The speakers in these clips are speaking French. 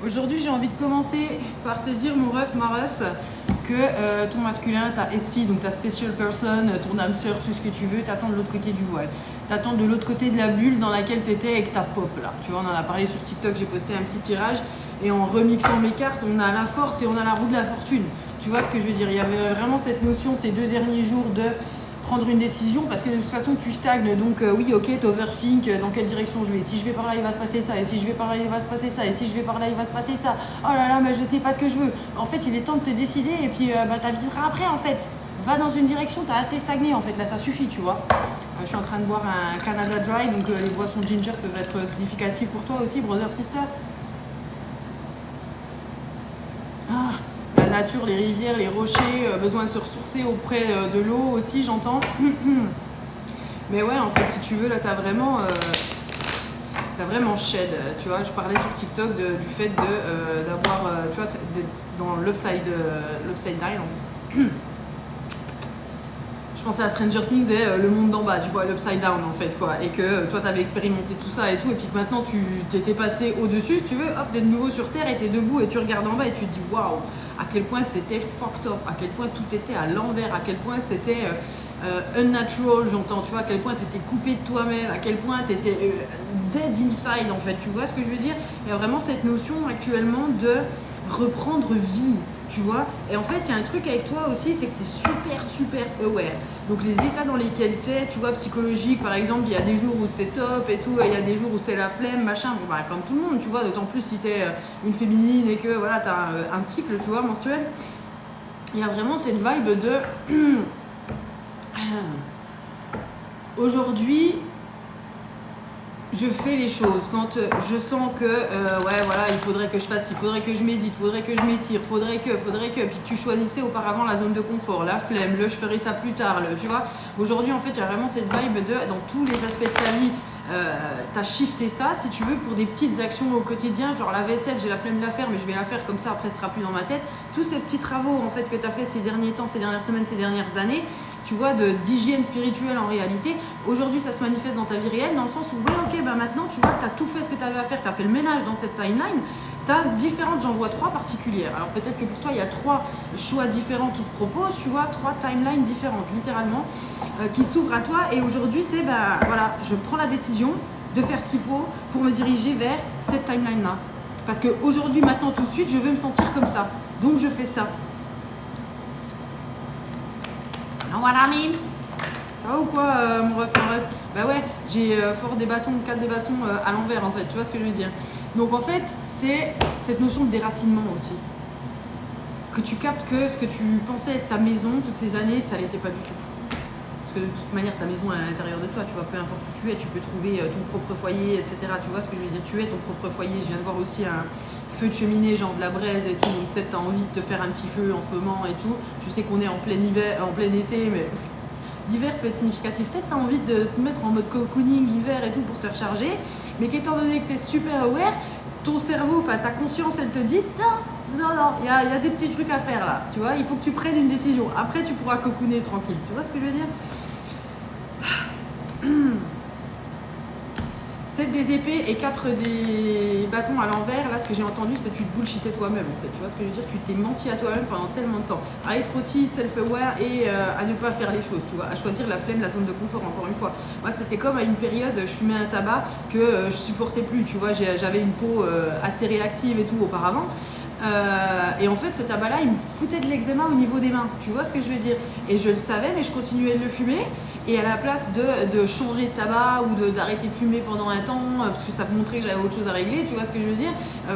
Aujourd'hui, j'ai envie de commencer par te dire, mon ref, ma ref, que ton masculin, ta SP, donc ta special person, ton âme sœur, tout ce que tu veux, t'attends de l'autre côté du voile. T'attends de l'autre côté de la bulle dans laquelle t'étais avec ta pop là. Tu vois, on en a parlé sur TikTok, j'ai posté un petit tirage. Et en remixant mes cartes, on a la force et on a la roue de la fortune. Tu vois ce que je veux dire? Il y avait vraiment cette notion ces 2 derniers jours de prendre une décision parce que de toute façon tu stagnes, donc oui, ok, t'overthink, dans quelle direction je vais, si je vais par là il va se passer ça, et si je vais par là il va se passer ça, et si je vais par là il va se passer ça, oh là là mais je sais pas ce que je veux. En fait il est temps de te décider et puis t'aviseras après en fait, va dans une direction, t'as assez stagné en fait, là ça suffit tu vois. Je suis en train de boire un Canada Dry, donc les boissons ginger peuvent être significatives pour toi aussi, brother, sister. Ah, la nature, les rivières, les rochers, besoin de se ressourcer auprès de l'eau aussi, j'entends. Mais ouais, en fait, si tu veux, là, t'as vraiment shed. Tu vois, je parlais sur TikTok du fait d'avoir, tu vois, dans l'upside down, en fait. Je pensais à Stranger Things et le monde d'en bas, tu vois, l'upside down en fait, quoi. Et que toi, t'avais expérimenté tout ça et tout, et puis que maintenant, tu t'étais passé au-dessus, si tu veux, hop, t'es de nouveau sur Terre et t'es debout et tu regardes en bas et tu te dis, waouh, à quel point c'était fucked up, à quel point tout était à l'envers, à quel point c'était unnatural, j'entends, tu vois, à quel point t'étais coupé de toi-même, à quel point t'étais dead inside, en fait, tu vois ce que je veux dire? Il y a vraiment cette notion actuellement de reprendre vie. Tu vois, et en fait, il y a un truc avec toi aussi, c'est que tu es super aware. Donc, les états dans lesquels tu es, tu vois, psychologique, par exemple, il y a des jours où c'est top et tout, et il y a des jours où c'est la flemme, machin, bon, bah, comme tout le monde, tu vois, d'autant plus si tu es une féminine et que voilà, tu as un cycle, tu vois, menstruel. Il y a vraiment cette vibe de aujourd'hui, je fais les choses quand je sens que ouais voilà, il faudrait que je fasse, il faudrait que je médite, il faudrait que je m'étire, faudrait que, puis tu choisissais auparavant la zone de confort, la flemme, le je ferai ça plus tard, tu vois. Aujourd'hui en fait il y a vraiment cette vibe de, dans tous les aspects de ta vie, t'as shifté ça si tu veux pour des petites actions au quotidien, genre la vaisselle, j'ai la flemme de la faire mais je vais la faire comme ça, après ce sera plus dans ma tête. Tous ces petits travaux en fait que t'as fait ces derniers temps, ces dernières semaines, ces dernières années, tu vois, d'hygiène spirituelle en réalité. Aujourd'hui, ça se manifeste dans ta vie réelle, dans le sens où, oui, ok, bah maintenant, tu vois que tu as tout fait ce que tu avais à faire, tu as fait le ménage dans cette timeline, tu as différentes, j'en vois 3 particulières. Alors peut-être que pour toi, il y a 3 choix différents qui se proposent, tu vois, 3 timelines différentes, littéralement, qui s'ouvrent à toi. Et aujourd'hui, c'est, bah voilà, je prends la décision de faire ce qu'il faut pour me diriger vers cette timeline-là. Parce qu'aujourd'hui, maintenant, tout de suite, je veux me sentir comme ça. Donc, je fais ça. You know what I mean? Ça va ou quoi, mon ref, mon ref? Bah ouais, j'ai fort des bâtons, 4 des bâtons à l'envers en fait, tu vois ce que je veux dire? Donc en fait, c'est cette notion de déracinement aussi. Que tu captes que ce que tu pensais être ta maison toutes ces années, ça l'était pas du tout. Parce que de toute manière, ta maison est à l'intérieur de toi, tu vois, peu importe où tu es, tu peux trouver ton propre foyer, etc. Tu vois ce que je veux dire? Tu es ton propre foyer. Je viens de voir aussi un feu de cheminée, genre de la braise et tout, donc peut-être tu as envie de te faire un petit feu en ce moment et tout. Je sais qu'on est en plein hiver, en plein été, mais l'hiver peut être significatif. Peut-être tu as envie de te mettre en mode cocooning hiver et tout pour te recharger, mais qu'étant donné que tu es super aware, ton cerveau, enfin ta conscience, elle te dit non, il y a des petits trucs à faire là, tu vois, il faut que tu prennes une décision. Après, tu pourras cocooner tranquille, tu vois ce que je veux dire? 7 des épées et 4 des bâtons à l'envers, là ce que j'ai entendu c'est que tu te bullshitais toi-même en fait, tu vois ce que je veux dire, tu t'es menti à toi-même pendant tellement de temps, à être aussi self-aware et à ne pas faire les choses, tu vois, à choisir la flemme, la zone de confort encore une fois. Moi c'était comme à une période, je fumais un tabac que je supportais plus, tu vois, j'avais une peau assez réactive et tout auparavant. Et en fait ce tabac là il me foutait de l'eczéma au niveau des mains, tu vois ce que je veux dire, et je le savais mais je continuais de le fumer, et à la place de changer de tabac ou d'arrêter de fumer pendant un temps parce que ça me montrait que j'avais autre chose à régler, tu vois ce que je veux dire,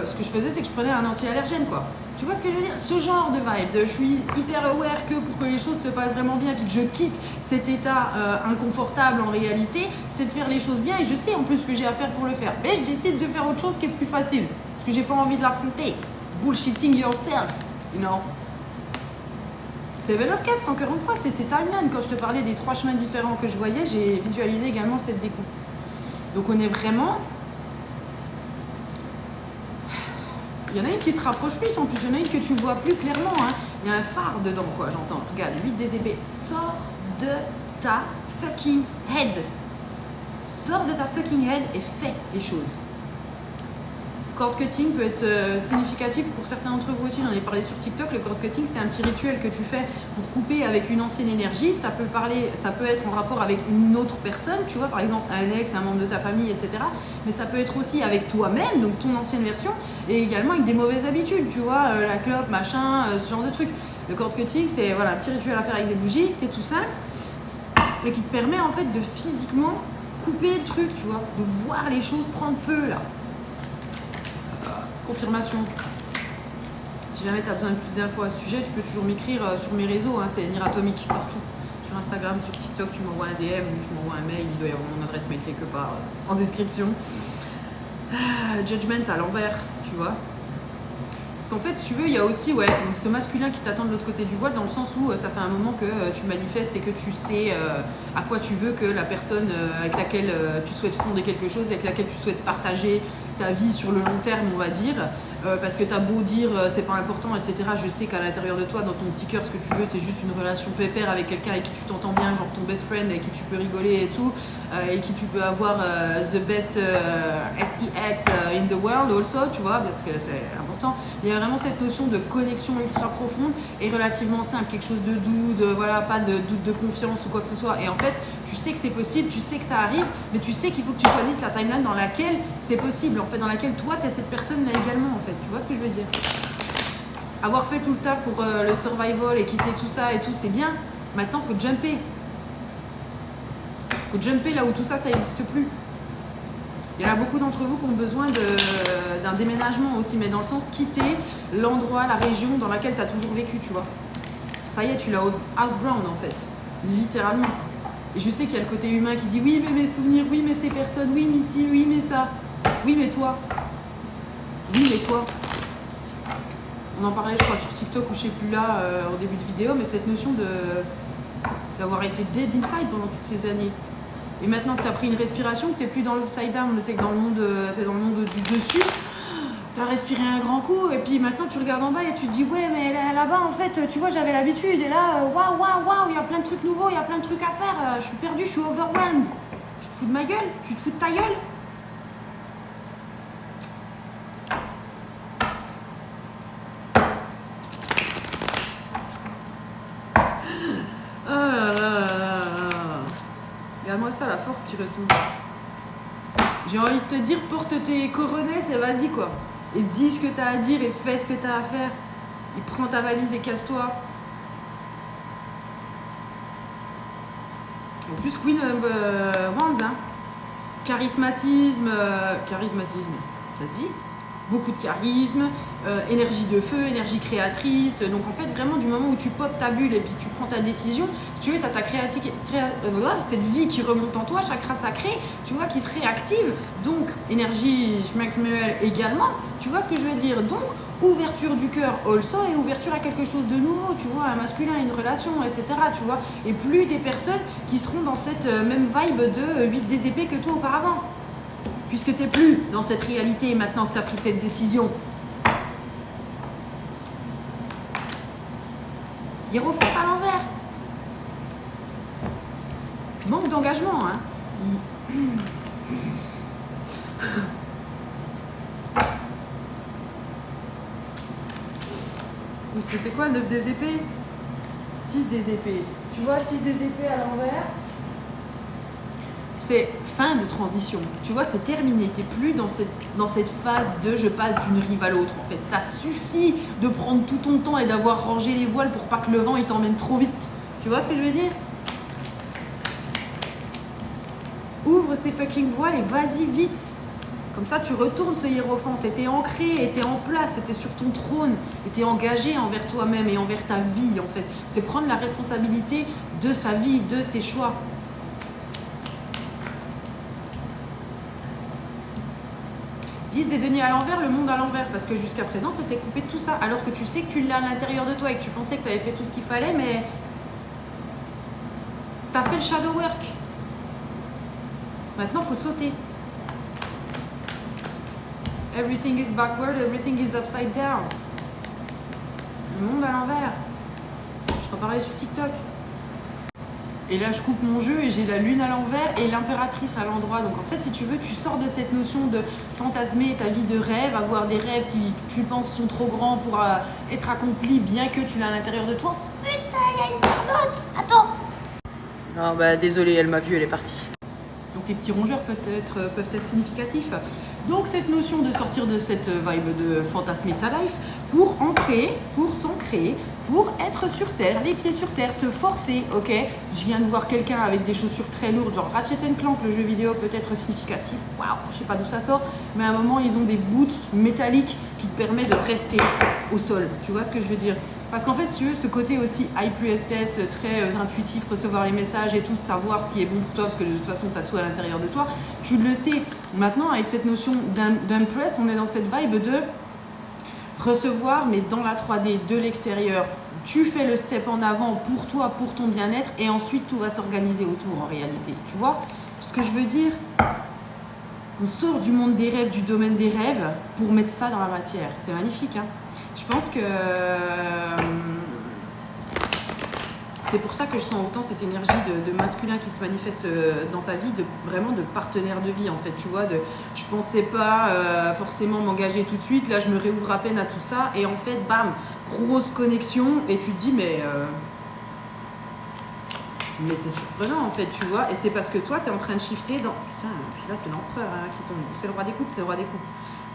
ce que je faisais c'est que je prenais un anti-allergène quoi, tu vois ce que je veux dire, ce genre de vibe, je suis hyper aware que pour que les choses se passent vraiment bien puis que je quitte cet état inconfortable en réalité, c'est de faire les choses bien, et je sais en plus ce que j'ai à faire pour le faire, mais je décide de faire autre chose qui est plus facile parce que j'ai pas envie de l'affronter. Bullshitting yourself, you know. Seven of Cups, encore une fois, c'est ces timelines. Quand je te parlais des 3 chemins différents que je voyais, j'ai visualisé également cette découpe. Donc on est vraiment... Il y en a une qui se rapproche plus en plus, il y en a une que tu vois plus clairement. Hein. Il y a un phare dedans, quoi, j'entends. Regarde, 8 des épées. Sors de ta fucking head. Sors de ta fucking head et fais les choses. Cord cutting peut être significatif pour certains d'entre vous aussi, j'en ai parlé sur TikTok. Le cord cutting, c'est un petit rituel que tu fais pour couper avec une ancienne énergie. Ça peut être en rapport avec une autre personne, tu vois, par exemple un ex, un membre de ta famille, etc. Mais ça peut être aussi avec toi-même, donc ton ancienne version, et également avec des mauvaises habitudes, tu vois, la clope, machin, ce genre de trucs. Le cord cutting, c'est voilà, un petit rituel à faire avec des bougies, qui est tout simple, et qui te permet en fait de physiquement couper le truc, tu vois, de voir les choses prendre feu là. Confirmation. Si jamais tu as besoin de plus d'infos à ce sujet, tu peux toujours m'écrire sur mes réseaux, hein, c'est Niratomic partout. Sur Instagram, sur TikTok, tu m'envoies un DM ou tu m'envoies un mail, il doit y avoir mon adresse mail quelque part en description. Judgment à l'envers, tu vois. Parce qu'en fait, si tu veux, il y a aussi ce masculin qui t'attend de l'autre côté du voile, dans le sens où ça fait un moment que tu manifestes et que tu sais à quoi tu veux que la personne avec laquelle tu souhaites fonder quelque chose, avec laquelle tu souhaites partager ta vie sur le long terme, on va dire, parce que t'as beau dire c'est pas important, etc. Je sais qu'à l'intérieur de toi, dans ton petit cœur, ce que tu veux, c'est juste une relation pépère avec quelqu'un avec qui tu t'entends bien, genre ton best friend, avec qui tu peux rigoler et tout, et qui tu peux avoir the best sex in the world also, tu vois, parce que c'est important. Il y a vraiment cette notion de connexion ultra profonde et relativement simple, quelque chose de doux, pas de doute de confiance ou quoi que ce soit. Et en fait, tu sais que c'est possible, tu sais que ça arrive, mais tu sais qu'il faut que tu choisisses la timeline dans laquelle c'est possible, en fait, dans laquelle toi, tu es cette personne-là également, en fait. Tu vois ce que je veux dire? Avoir fait tout le taf pour le survival et quitter tout ça et tout, c'est bien. Maintenant, il faut jumper. Il faut jumper là où tout ça n'existe plus. Il y en a beaucoup d'entre vous qui ont besoin d'un déménagement aussi, mais dans le sens quitter l'endroit, la région dans laquelle tu as toujours vécu, tu vois. Ça y est, tu l'as outground, en fait. Littéralement. Et je sais qu'il y a le côté humain qui dit oui mais mes souvenirs, oui mais ces personnes, oui mais ci, oui mais ça, oui mais toi, oui mais toi. On en parlait je crois sur TikTok ou je sais plus là au début de vidéo, mais cette notion d'avoir été dead inside pendant toutes ces années. Et maintenant que tu as pris une respiration, que tu n'es plus dans l'upside down, tu es dans le monde du dessus, tu as respiré un grand coup et puis maintenant tu regardes en bas et tu te dis ouais mais là-bas en fait tu vois j'avais l'habitude et là waouh il y a plein de trucs nouveaux, il y a plein de trucs à faire, je suis perdu, je suis overwhelmed. Tu te fous de ma gueule? Tu te fous de ta gueule? Oh là là là là. Regarde-moi ça, la force qui retourne. J'ai envie de te dire porte tes coronets et vas-y quoi. Et dis ce que tu as à dire et fais ce que tu as à faire. Et prends ta valise et casse-toi. En plus, Queen of Wands, hein. Charismatisme, ça se dit? Beaucoup de charisme, énergie de feu, énergie créatrice. Donc en fait, vraiment du moment où tu popes ta bulle et puis tu prends ta décision, si tu veux, tu as ta créativité, cette vie qui remonte en toi, chakra sacré, tu vois, qui se réactive. Donc énergie schmeckmuel également, tu vois ce que je veux dire? Donc ouverture du cœur also et ouverture à quelque chose de nouveau, tu vois, un masculin, une relation, etc. Tu vois, et plus des personnes qui seront dans cette même vibe de 8 des épées que toi auparavant. Puisque tu n'es plus dans cette réalité maintenant que tu as pris cette décision. Hiérophante à l'envers. Manque d'engagement, hein. C'était quoi, 9 des épées? 6 des épées. Tu vois, 6 des épées à l'envers. C'est fin de transition. Tu vois, c'est terminé. Tu n'es plus dans cette phase de je passe d'une rive à l'autre. En fait, ça suffit de prendre tout ton temps et d'avoir rangé les voiles pour pas que le vent il t'emmène trop vite. Tu vois ce que je veux dire? Ouvre ces fucking voiles et vas-y vite. Comme ça, tu retournes ce hiérophante. Tu étais ancré, étais en place, étais sur ton trône, étais engagé envers toi-même et envers ta vie, en fait. C'est prendre la responsabilité de sa vie, de ses choix. 10 des deniers à l'envers, le monde à l'envers, parce que jusqu'à présent, tu étais coupé de tout ça, alors que tu sais que tu l'as à l'intérieur de toi et que tu pensais que tu avais fait tout ce qu'il fallait, mais tu as fait le shadow work. Maintenant, il faut sauter. Everything is backward, everything is upside down. Le monde à l'envers. Je t'en parlais sur TikTok. Et là, je coupe mon jeu et j'ai la lune à l'envers et l'impératrice à l'endroit. Donc en fait, si tu veux, tu sors de cette notion de fantasmer ta vie de rêve, avoir des rêves qui tu penses sont trop grands pour être accomplis, bien que tu l'as à l'intérieur de toi. Putain, il y a une marmotte. Attends. Non, bah désolée, elle m'a vue, elle est partie. Donc les petits rongeurs peuvent être significatifs. Donc cette notion de sortir de cette vibe de fantasmer sa life pour ancrer, pour s'ancrer, pour être sur terre, les pieds sur terre, se forcer, ok. Je viens de voir quelqu'un avec des chaussures très lourdes, genre Ratchet & Clank, le jeu vidéo peut être significatif, waouh, je sais pas d'où ça sort, mais à un moment ils ont des boots métalliques qui te permettent de rester au sol, tu vois ce que je veux dire? Parce qu'en fait, si tu veux, ce côté aussi high priestess, très intuitif, recevoir les messages et tout, savoir ce qui est bon pour toi, parce que de toute façon, tu as tout à l'intérieur de toi, tu le sais. Maintenant, avec cette notion d'impress, on est dans cette vibe de recevoir, mais dans la 3D, de l'extérieur. Tu fais le step en avant pour toi, pour ton bien-être, et ensuite, tout va s'organiser autour en réalité. Tu vois ce que je veux dire? On sort du monde des rêves, du domaine des rêves, pour mettre ça dans la matière. C'est magnifique, hein? Je pense que c'est pour ça que je sens autant cette énergie de masculin qui se manifeste dans ta vie, vraiment de partenaire de vie en fait, tu vois. Je pensais pas forcément m'engager tout de suite, là je me réouvre à peine à tout ça et en fait, bam, grosse connexion et tu te dis mais c'est surprenant en fait, tu vois. Et c'est parce que toi, tu es en train de shifter dans... Putain, puis là c'est l'empereur hein, qui tombe, c'est le roi des coupes, c'est le roi des coupes.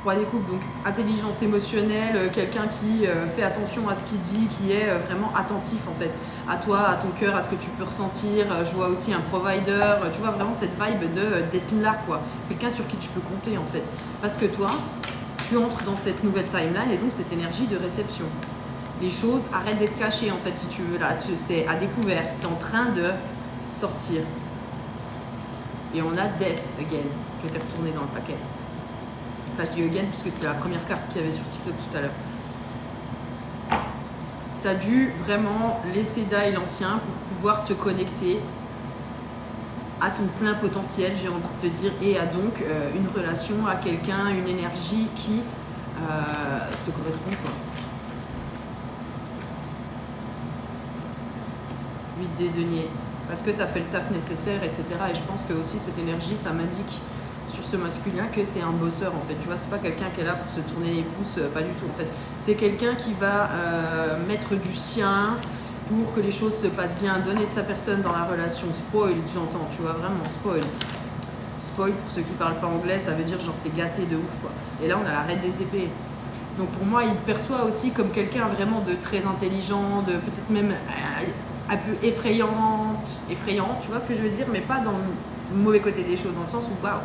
Roi des coupes, donc intelligence émotionnelle, quelqu'un qui fait attention à ce qu'il dit, qui est vraiment attentif en fait, à toi, à ton cœur, à ce que tu peux ressentir. Je vois aussi un provider, tu vois vraiment cette vibe d'être là quoi, quelqu'un sur qui tu peux compter en fait. Parce que toi, tu entres dans cette nouvelle timeline et donc cette énergie de réception. Les choses arrêtent d'être cachées en fait si tu veux, là, c'est à découvert, c'est en train de sortir. Et on a Death Again, que tu es retourné dans le paquet. Enfin, je dis again puisque c'était la première carte qu'il y avait sur TikTok tout à l'heure. Tu as dû vraiment laisser die l'ancien pour pouvoir te connecter à ton plein potentiel, j'ai envie de te dire, et à donc une relation, à quelqu'un, une énergie qui te correspond quoi. 8 des deniers, parce que tu as fait le taf nécessaire, etc. Et je pense que aussi cette énergie, ça m'indique sur ce masculin que c'est un bosseur en fait, tu vois, c'est pas quelqu'un qui est là pour se tourner les pouces, pas du tout en fait. C'est quelqu'un qui va mettre du sien pour que les choses se passent bien, donner de sa personne dans la relation, spoil, j'entends, tu vois, vraiment spoil. Spoil, pour ceux qui parlent pas anglais, ça veut dire genre t'es gâté de ouf quoi. Et là on a la reine des épées. Donc pour moi, il te perçoit aussi comme quelqu'un vraiment de très intelligent, de peut-être même un peu effrayant, tu vois ce que je veux dire, mais pas dans le mauvais côté des choses, dans le sens où waouh.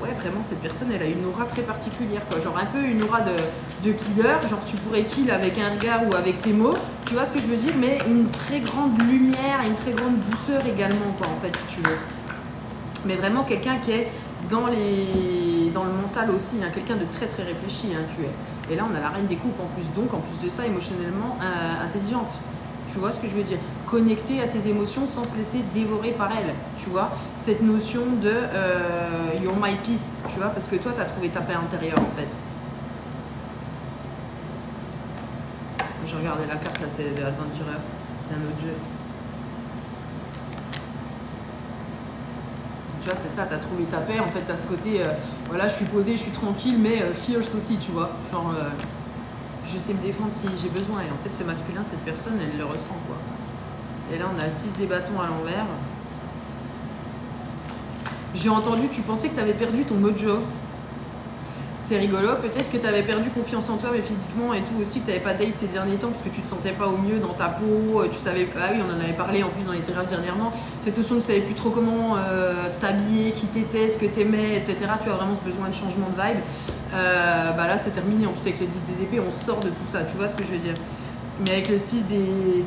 Ouais, vraiment, cette personne, elle a une aura très particulière, quoi. Genre un peu une aura de killer, genre tu pourrais kill avec un regard ou avec tes mots, tu vois ce que je veux dire, mais une très grande lumière, une très grande douceur également, quoi, en fait, si tu veux. Mais vraiment quelqu'un qui est dans le mental aussi, hein, quelqu'un de très très réfléchi, hein, tu es. Et là, on a la reine des coupes en plus, donc en plus de ça, émotionnellement intelligente. Tu vois ce que je veux dire? Connecter à ses émotions sans se laisser dévorer par elles, tu vois? Cette notion de you're my peace, tu vois? Parce que toi, tu as trouvé ta paix intérieure, en fait. Je regardais la carte, là, c'est de Adventurer, d'un autre jeu. Tu vois, c'est ça, tu as trouvé ta paix, en fait, tu as ce côté, voilà, je suis posée, je suis tranquille, mais fierce aussi, tu vois? Genre... je sais me défendre si j'ai besoin. Et en fait, ce masculin, cette personne, elle le ressent, quoi. Et là, on a le 6 des bâtons à l'envers. J'ai entendu, tu pensais que tu avais perdu ton mojo. C'est rigolo, peut-être que tu avais perdu confiance en toi, mais physiquement et tout aussi, que tu n'avais pas date ces derniers temps, parce que tu te sentais pas au mieux dans ta peau, tu savais pas, ah oui, on en avait parlé en plus dans les tirages dernièrement, cette notion que tu savais plus trop comment t'habiller, qui t'étais, ce que t'aimais, etc. Tu as vraiment ce besoin de changement de vibe. Bah là, c'est terminé, en plus avec le 10 des épées, on sort de tout ça, tu vois ce que je veux dire. Mais avec le 6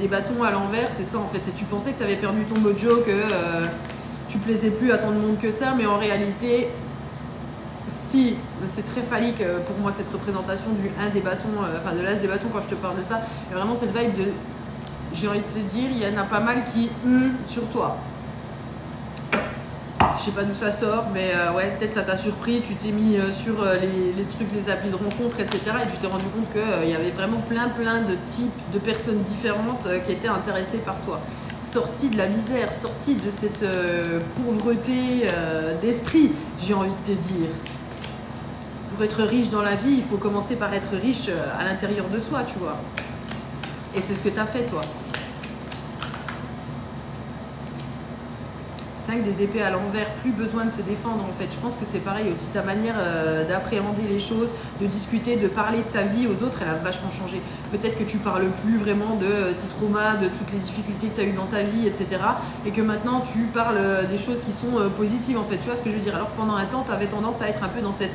des bâtons à l'envers, c'est ça en fait, c'est tu pensais que tu avais perdu ton mojo, que tu plaisais plus à tant de monde que ça, mais en réalité... Si, c'est très phallique pour moi cette représentation du 1 des bâtons, enfin de l'as des bâtons quand je te parle de ça. Il y a vraiment cette vibe de, j'ai envie de te dire, il y en a pas mal qui sur toi. Je sais pas d'où ça sort, mais ouais, peut-être ça t'a surpris, tu t'es mis sur les trucs, les applis de rencontres, etc. Et tu t'es rendu compte qu'il y avait vraiment plein de types de personnes différentes qui étaient intéressées par toi. sorti de la misère, sorti de cette pauvreté d'esprit, j'ai envie de te dire. Pour être riche dans la vie, il faut commencer par être riche à l'intérieur de soi, tu vois. Et c'est ce que tu as fait, toi. 5 des épées à l'envers, plus besoin de se défendre en fait. Je pense que c'est pareil aussi, ta manière d'appréhender les choses, de discuter, de parler de ta vie aux autres, elle a vachement changé. Peut-être que tu parles plus vraiment de tes traumas, de toutes les difficultés que tu as eues dans ta vie, etc. Et que maintenant tu parles des choses qui sont positives en fait. Tu vois ce que je veux dire? Alors que pendant un temps, tu avais tendance à être un peu dans cette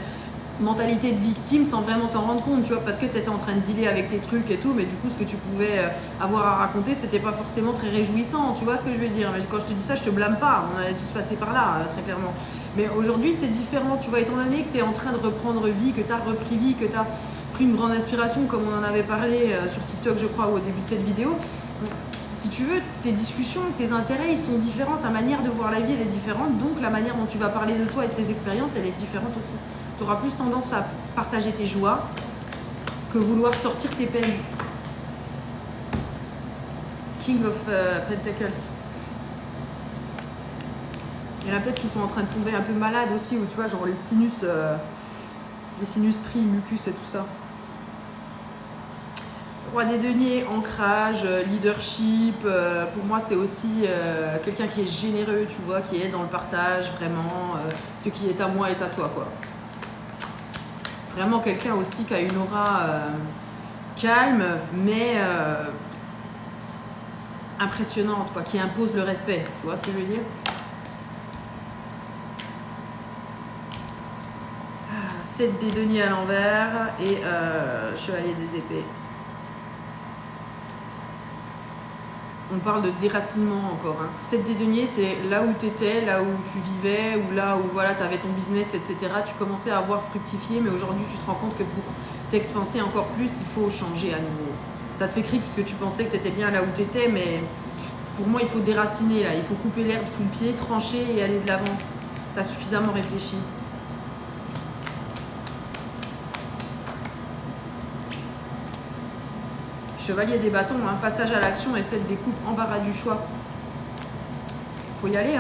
mentalité de victime sans vraiment t'en rendre compte, tu vois, parce que tu étais en train de dealer avec tes trucs et tout, mais du coup ce que tu pouvais avoir à raconter, c'était pas forcément très réjouissant, tu vois ce que je veux dire. Mais quand je te dis ça, je te blâme pas, on allait tous passer par là, très clairement. Mais aujourd'hui c'est différent, tu vois, étant donné que tu es en train de reprendre vie, que tu as repris vie, que tu as pris une grande inspiration, comme on en avait parlé sur TikTok, je crois, au début de cette vidéo. Si tu veux, tes discussions, tes intérêts, ils sont différents, ta manière de voir la vie, elle est différente, donc la manière dont tu vas parler de toi et de tes expériences, elle est différente aussi. Tu auras plus tendance à partager tes joies que vouloir sortir tes peines. King of Pentacles. Il y en a peut-être qui sont en train de tomber un peu malades aussi, ou tu vois, genre les sinus pris, mucus et tout ça. Roi des deniers, ancrage, leadership. Pour moi, c'est aussi quelqu'un qui est généreux, tu vois, qui est dans le partage, vraiment. Ce qui est à moi est à toi, quoi. Vraiment quelqu'un aussi qui a une aura calme, mais impressionnante, quoi, qui impose le respect. Tu vois ce que je veux dire? 7 des deniers à l'envers et chevalier des épées. On parle de déracinement encore. 7 des deniers, c'est là où tu étais, là où tu vivais, ou là où voilà, tu avais ton business, etc. Tu commençais à avoir fructifié, mais aujourd'hui, tu te rends compte que pour t'expanser encore plus, il faut changer à nouveau. Ça te fait cric parce que tu pensais que tu étais bien là où tu étais, mais pour moi, il faut déraciner, là. Il faut couper l'herbe sous le pied, trancher et aller de l'avant. Tu as suffisamment réfléchi. Chevalier des bâtons, passage à l'action et 7 des coupes, embarras du choix. Faut y aller,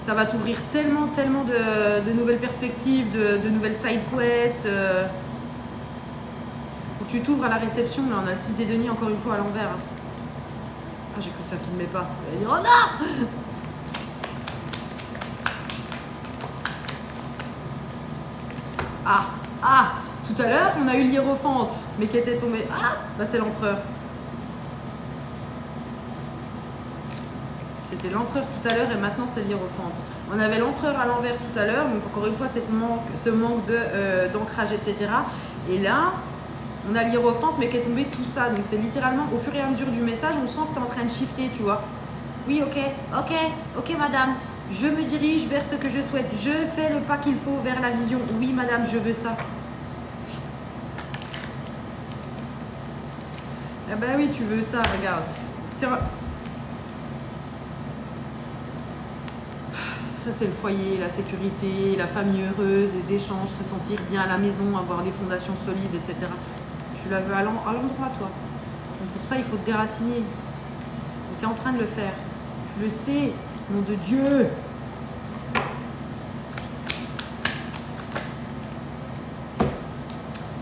Ça va t'ouvrir tellement de nouvelles perspectives, de nouvelles side quests. Faut que tu t'ouvres à la réception, là, on a le 6 des deniers encore une fois à l'envers. Ah, j'ai cru que ça filmait pas. J'allais dire, oh non! Ah! Tout à l'heure, on a eu l'hiérophante, mais qui était tombé. Ah, bah c'est l'empereur. C'était l'empereur tout à l'heure et maintenant c'est l'hiérophante. On avait l'empereur à l'envers tout à l'heure, donc encore une fois ce manque d'ancrage, etc. Et là, on a l'hiérophante, mais qui est tombé tout ça. Donc c'est littéralement au fur et à mesure du message, on sent que tu es en train de shifter, tu vois. Oui, ok madame. Je me dirige vers ce que je souhaite. Je fais le pas qu'il faut vers la vision. Oui madame, je veux ça. Ah bah oui, tu veux ça, regarde. Ça, c'est le foyer, la sécurité, la famille heureuse, les échanges, se sentir bien à la maison, avoir des fondations solides, etc. Tu la veux à l'endroit, toi. Donc pour ça, il faut te déraciner. Tu es en train de le faire. Tu le sais, nom de Dieu.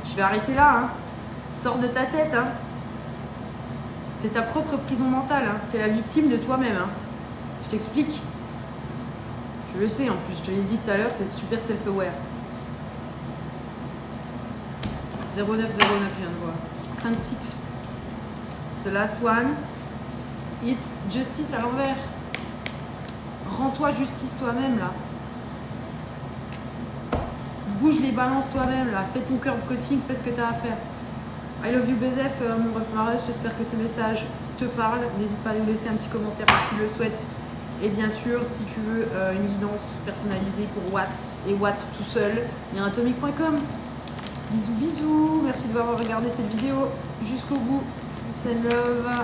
Je vais arrêter là. Sors de ta tête. C'est ta propre prison mentale. Tu es la victime de toi-même. Je t'explique. Tu le sais en plus, je te l'ai dit tout à l'heure, tu es super self-aware. 0909, je viens de voir. Fin de cycle. The last one. It's justice à l'envers. Rends-toi justice toi-même là. Bouge les balances toi-même là. Fais ton curb coaching, fais ce que tu as à faire. I love you BZF, mon ref Mareuse, j'espère que ces messages te parlent. N'hésite pas à nous laisser un petit commentaire si tu le souhaites. Et bien sûr, si tu veux une guidance personnalisée pour Watt et Watt tout seul, il y a atomic.com. Bisous, bisous. Merci de m'avoir regardé cette vidéo jusqu'au bout. Peace and love.